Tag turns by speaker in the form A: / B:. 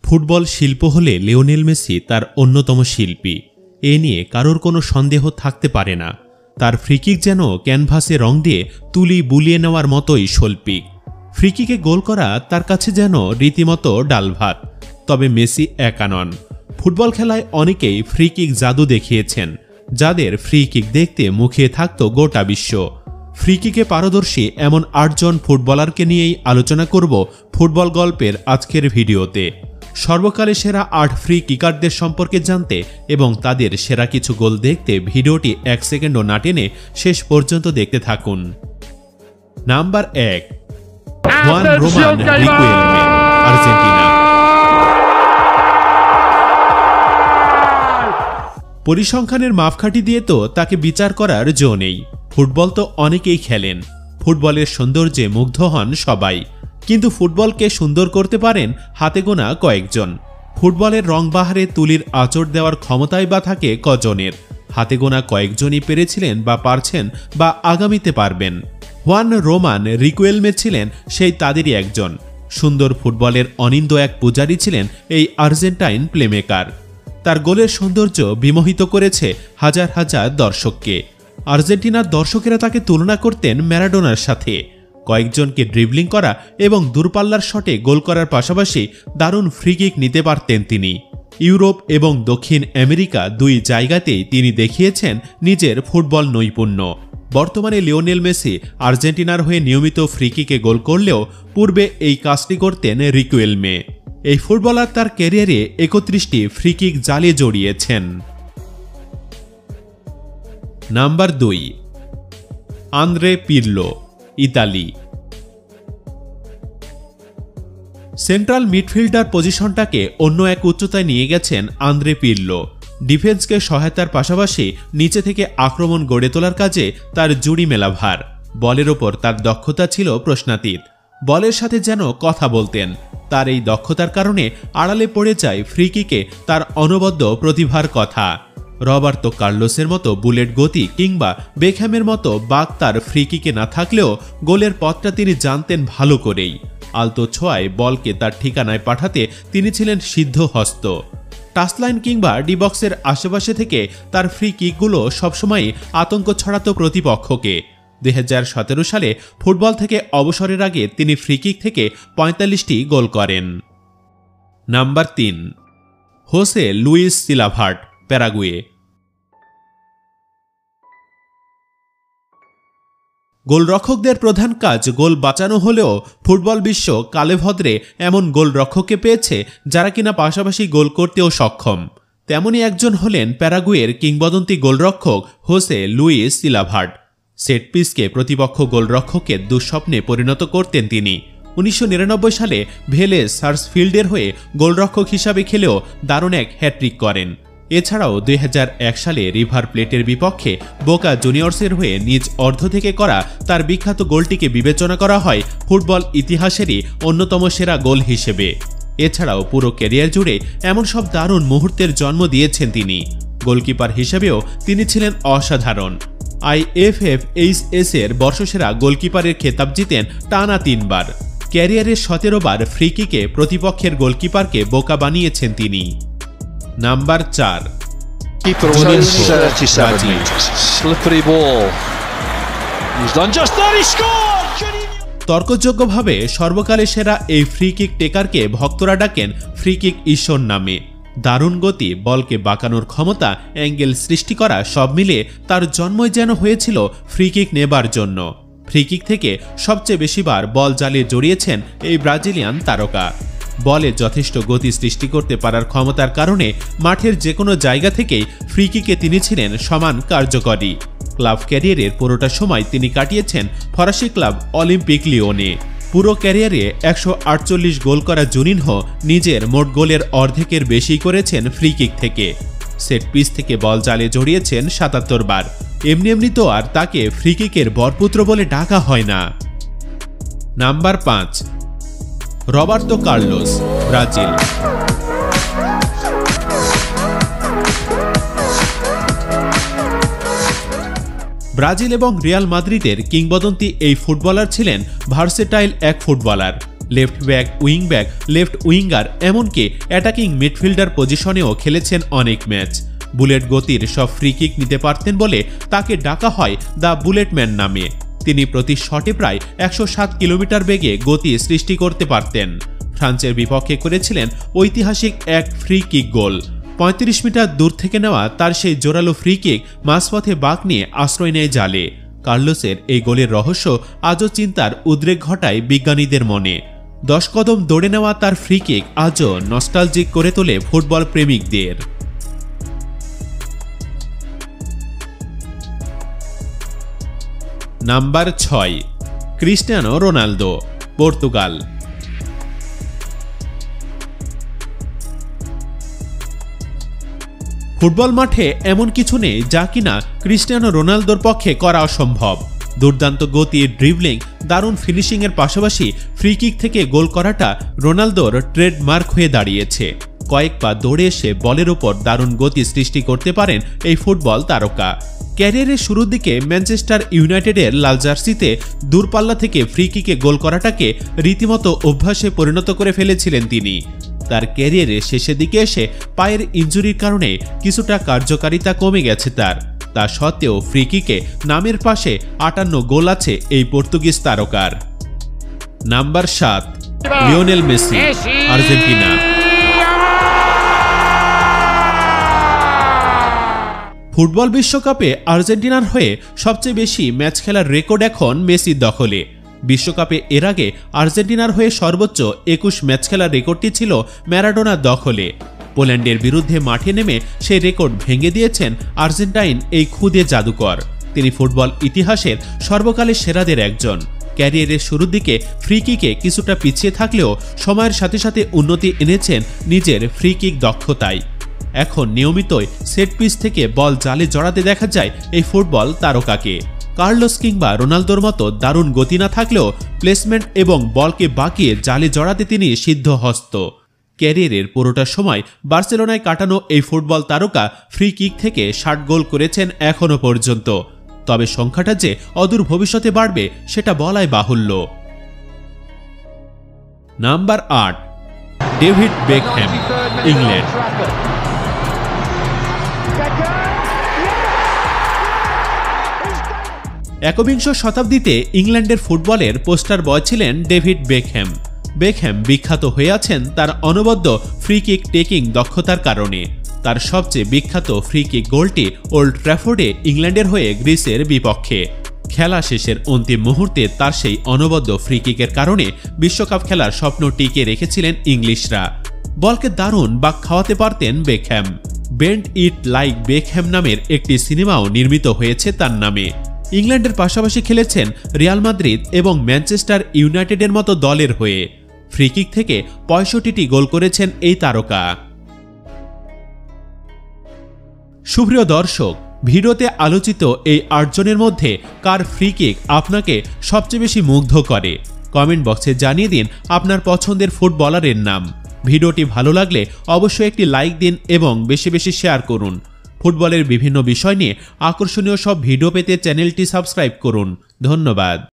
A: Football শিল্প হলে Lionel Messi তার অন্যতম শিল্পী, এ নিয়ে কারোর কোনো সন্দেহ থাকতে পারে না। তার ফ্রিকিক যেন ক্যানভাসে রং দিয়ে তুলি বুলিয়ে নেওয়ার মতোই শৈল্পিক। ফ্রিকিকে গোল করা তার কাছে যেন রীতিমতো ডালভাত। তবে মেসি একা নন। ফুটবল খেলায় অনেকেই ফ্রিকিক জাদু দেখিয়েছেন, যাদের ফ্রিকিক দেখতে মুখিয়ে থাকত গোটা বিশ্ব। ফ্রিকিকে পারদর্শী এমন ৮ জন ফুটবলারকে নিয়েই আলোচনা করব ফুটবল গল্পের আজকের ভিডিওতে। সর্বকালে সেরা ৮ ফ্রি কিকারদের সম্পর্কে জানতে এবং তাদের সেরা কিছু গোল দেখতে ভিডিওটি ১ সেকেন্ডও না টেনে শেষ পর্যন্ত দেখতে থাকুন। Number ১, Juan Roman Riquelme, Argentina. পরিসংখ্যানের মাপকাঠি দিয়ে তো তাকে বিচার করার জো নেই। ফুটবল তো অনেকেই খেলেন, ফুটবলের সৌন্দর্যে মুগ্ধ হন সবাই, কিন্তু ফুটবলকে সুন্দর করতে পারেন হাতে গোনা কয়েকজন। ফুটবলের রংবাহারে তুলির আঁচড় দেওয়ার ক্ষমতাই বা থাকে কজনের? হাতে গোনা কয়েকজনই পেরেছিলেন বা পারছেন বা আগামীতে পারবেন। হুয়ান রোমান রিকুয়েলমে ছিলেন সেই তাদেরই একজন। সুন্দর ফুটবলের অনিন্দ এক পূজারী ছিলেন এই আর্জেন্টাইন প্লেমেকার। তার গোলের সৌন্দর্য বিমোহিত করেছে হাজার হাজার দর্শককে। আর্জেন্টিনার দর্শকেরা তাকে তুলনা করতেন ম্যারাডোনার সাথে। কয়েকজনকে ড্রিবলিং করা এবং দূরপাল্লার শটে গোল করার পাশাপাশি দারুণ ফ্রিকিক নিতে পারতেন তিনি। ইউরোপ এবং দক্ষিণ আমেরিকা দুই জায়গাতেই তিনি দেখিয়েছেন নিজের ফুটবল নৈপুণ্য। বর্তমানে লিওনেল মেসি আর্জেন্টিনার হয়ে নিয়মিত ফ্রিকিকে গোল করলেও পূর্বে এই কাজটি করতেন রিকুয়েলমে। এই ফুটবলার তার ক্যারিয়ারে ৩১টি ফ্রিকিক জালে জড়িয়েছেন। Number ২, Andrea Pirlo, Italy. Central midfielder পজিশনটাকে অন্য এক উচ্চতায় নিয়ে গেছেন আন্দ্রে পিরলো। ডিফেন্সকে সহায়তার পাশাপাশি নিচে থেকে আক্রমণ গড়ে তোলার কাজে তার জুড়ি মেলা ভার। বলের ওপর তার দক্ষতা ছিল প্রশ্নাতীত। বলের সাথে যেন কথা বলতেন। তার এই দক্ষতার কারণে আড়ালে পড়ে যায় ফ্রিকিকে তার অনবদ্য প্রতিভার কথা। রবার্তো কার্লোসের মতো বুলেট গতি কিংবা বেকহ্যামের মতো বাক তার ফ্রিকিকে না থাকলেও গোলের পথটা তিনি জানতেন ভালো করেই। আলতো ছোঁয়ায় বলকে তার ঠিকানায় পাঠাতে তিনি ছিলেন সিদ্ধহস্ত। টাচলাইন কিংবা ডিবক্সের আশেপাশে থেকে তার ফ্রি কিকগুলো সবসময় আতঙ্ক ছড়াতো প্রতিপক্ষকে। ২০১৭ সালে ফুটবল থেকে অবসরের আগে তিনি ফ্রিকিক থেকে ৪৫টি গোল করেন। Number ৩, Jose Luis Chilavert, Paraguay. গোলরক্ষকদের প্রধান কাজ গোল বাঁচানো হলেও ফুটবল বিশ্ব কালেভদ্রে এমন গোলরক্ষককে পেয়েছে যারা কিনা পাশাপাশি গোল করতেও সক্ষম। তেমনই একজন হলেন প্যারাগুয়ের কিংবদন্তি গোলরক্ষক হোসে লুইস সিলাভার্ট। সেট পিসকে প্রতিপক্ষ গোলরক্ষকের দুঃস্বপ্নে পরিণত করতেন তিনি। ১৯৯৯ সালে ভেলেজ সার্সফিল্ডের হয়ে গোলরক্ষক হিসাবে খেলেও দারুণ এক হ্যাট্রিক করেন। এছাড়াও ২০০১ সালে রিভার প্লেটের বিপক্ষে বোকা জুনিয়র্সের হয়ে নিজ অর্ধ থেকে করা তার বিখ্যাত গোলটিকে বিবেচনা করা হয় ফুটবল ইতিহাসেরই অন্যতম সেরা গোল হিসেবে। এছাড়াও পুরো ক্যারিয়ার জুড়ে এমন সব দারুণ মুহূর্তের জন্ম দিয়েছেন তিনি। গোলকিপার হিসেবেও তিনি ছিলেন অসাধারণ। IFFHS এর বর্ষসেরা গোলকিপারের খেতাব জিতেন টানা ৩ বার। ক্যারিয়ারে ১৭ বার ফ্রিকিকে প্রতিপক্ষের গোলকিপারকে বোকা বানিয়েছেন তিনি। নাম্বার ৪, তর্কযোগ্যভাবে সর্বকালে সেরা এই ফ্রিকিক টেকারকে ভক্তরা ডাকেন ফ্রিকিক ঈশ্বর নামে। দারুণ গতি, বলকে বাঁকানোর ক্ষমতা, অ্যাঙ্গেল সৃষ্টি করা সব মিলে তার জন্মই যেন হয়েছিল ফ্রিকিক নেবার জন্য। ফ্রিকিক থেকে সবচেয়ে বেশিবার বল জালে জড়িয়েছেন এই ব্রাজিলিয়ান তারকা। বলে যথেষ্ট গতি সৃষ্টি করতে পারার ক্ষমতার কারণে মাঠের যে কোনো জায়গা থেকেই ফ্রিকিকে তিনি ছিলেন সমান কার্যকরী। ক্লাব ক্যারিয়ারের পুরোটা সময় তিনি কাটিয়েছেন ফরাসি ক্লাব অলিম্পিক লিওনে। পুরো ক্যারিয়ারে ১৪৮ গোল করা জুনিনহো নিজের মোট গোলের অর্ধেকের বেশি করেছেন ফ্রিকিক থেকে। সেট পিস থেকে বল জালে জড়িয়েছেন ৭৭ বার। এমনি তো আর তাকে ফ্রিকিকের বরপুত্র বলে ডাকা হয় না। Number ৫, Roberto Carlos, Brazil. Brazil এবং রিয়াল মাদ্রিদের কিংবদন্তি এই ফুটবলার ছিলেন ভার্সেটাইল এক footballer. Left back, wing back, left winger, এমনকি অ্যাটাকিং মিডফিল্ডার পজিশনেও খেলেছেন অনেক ম্যাচ। বুলেট গতির সব ফ্রি কিক নিতে পারতেন বলে তাকে ডাকা হয় দ্য বুলেটম্যান নামে। তিনি প্রতি শটে প্রায় 107 কিলোমিটার বেগে গতি সৃষ্টি করতে পারতেন। ফ্রান্সের বিপক্ষে করেছিলেন ঐতিহাসিক এক ফ্রি কিক গোল। 35 মিটার দূর থেকে নেওয়া তার সেই জোরালো ফ্রি কিক মাঝপথে বাঁক নিয়ে আশ্রয় নেয় জালে। কার্লোসের এই গোলের রহস্য আজও চিন্তার উদ্রেক ঘটায় বিজ্ঞানীদের মনে। 10 কদম দৌড়ে নেওয়া তার ফ্রি কিক আজও নস্টালজিক করে তোলে ফুটবল প্রেমিকদের। Number 6, Cristiano Ronaldo, Portugal. Football মাঠে এমন কিছু নেই যা কিনা ক্রিস্টিয়ানো রোনালদোর পক্ষে করা অসম্ভব। দুর্দান্ত গতি, ড্রিবলিং, দারুণ ফিনিশিংয়ের পাশাপাশি ফ্রি কিক থেকে গোল করাটা রোনালদোর ট্রেডমার্ক হয়ে দাঁড়িয়েছে। কয়েক পা দৌড়ে এসে বলের ওপর দারুণ গতি সৃষ্টি করতে পারেন এই ফুটবল তারকা। ক্যারিয়ারের শুরুর দিকে ম্যানচেস্টার ইউনাইটেডের লাল জার্সিতে দূরপাল্লা থেকে ফ্রি কিকে গোল করাটাকে রীতিমতো অভ্যাসে পরিণত করে ফেলেছিলেন তিনি। তার ক্যারিয়ারের শেষের দিকে এসে পায়ের ইনজুরির কারণে কিছুটা কার্যকারিতা কমে গেছে তার। তা সত্ত্বেও ফ্রি কিকে নামের পাশে 58 গোল আছে এই পর্তুগিজ তারকার। Number 7, Lionel Messi, Argentina. Football বিশ্বকাপে আর্জেন্টিনার হয়ে সবচেয়ে বেশি ম্যাচ খেলার রেকর্ড এখন মেসির দখলে। বিশ্বকাপে এর আগে আর্জেন্টিনার হয়ে সর্বোচ্চ 21 ম্যাচ খেলার রেকর্ডটি ছিল ম্যারাডোনার দখলে। পোল্যান্ডের বিরুদ্ধে মাঠে নেমে সেই রেকর্ড ভেঙে দিয়েছেন আর্জেন্টাইন এই খুদে জাদুকর। তিনি ফুটবল ইতিহাসের সর্বকালের সেরাদের একজন। ক্যারিয়ারের শুরুর দিকে ফ্রি কিকে কিছুটা পিছিয়ে থাকলেও সময়ের সাথে সাথে উন্নতি এনেছেন নিজের ফ্রি কিক দক্ষতায়। এখন নিয়মিতই সেট পিস থেকে বল জালে জড়াতে দেখা যায় এই ফুটবল তারকাকে। কার্লোস কিংবা রোনালদোর মতো দারুণ গতি না থাকলেও প্লেসমেন্ট এবং বলকে বাঁকিয়ে জালে জড়াতে তিনি সিদ্ধহস্ত। ক্যারিয়ারের পুরোটা সময় বার্সেলোনায় কাটানো এই ফুটবল তারকা ফ্রি কিক থেকে 60 গোল করেছেন এখনো পর্যন্ত। তবে সংখ্যাটা যে অদূর ভবিষ্যতে বাড়বে সেটা বলাই বাহুল্য। Number 8, David Beckham, England. একবিংশ শতাব্দীতে ইংল্যান্ডের ফুটবলের পোস্টার বয় ছিলেন ডেভিড বেকহ্যাম। বেকহ্যাম বিখ্যাত হয়ে আছেন তার অনবদ্য ফ্রি কিক টেকিং দক্ষতার কারণে। তার সবচেয়ে বিখ্যাত ফ্রি কিক গোলটি ওল্ড ট্র্যাফোর্ডে ইংল্যান্ডের হয়ে গ্রিসের বিপক্ষে। খেলা শেষের অন্তিম মুহূর্তে তার সেই অনবদ্য ফ্রি কিকের কারণে বিশ্বকাপ খেলার স্বপ্ন টিকে রেখেছিলেন ইংলিশরা। বলকে দারুণ বাঁক খাওয়াতে পারতেন Beckham. Bend it like Beckham নামের একটি সিনেমাও নির্মিত হয়েছে তার নামে। ইংল্যান্ডের পাশাপাশি খেলেছেন রিয়াল মাদ্রিদ এবং ম্যানচেস্টার ইউনাইটেডের মতো দলের হয়ে। ফ্রি কিক থেকে 65টি গোল করেছেন এই তারকা। সুপ্রিয় দর্শক, ভিডিওতে আলোচিত এই 8 জনের মধ্যে কার ফ্রি কিক আপনাকে সবচেয়ে বেশি মুগ্ধ করে? কমেন্ট বক্সে জানিয়ে দিন আপনার পছন্দের ফুটবলারের নাম। ভিডিওটি ভালো লাগলে অবশ্যই একটি লাইক দিন এবং বেশি বেশি শেয়ার করুন। ফুটবলের বিভিন্ন বিষয় নিয়ে আকর্ষণীয় সব ভিডিও পেতে চ্যানেলটি সাবস্ক্রাইব করুন। ধন্যবাদ।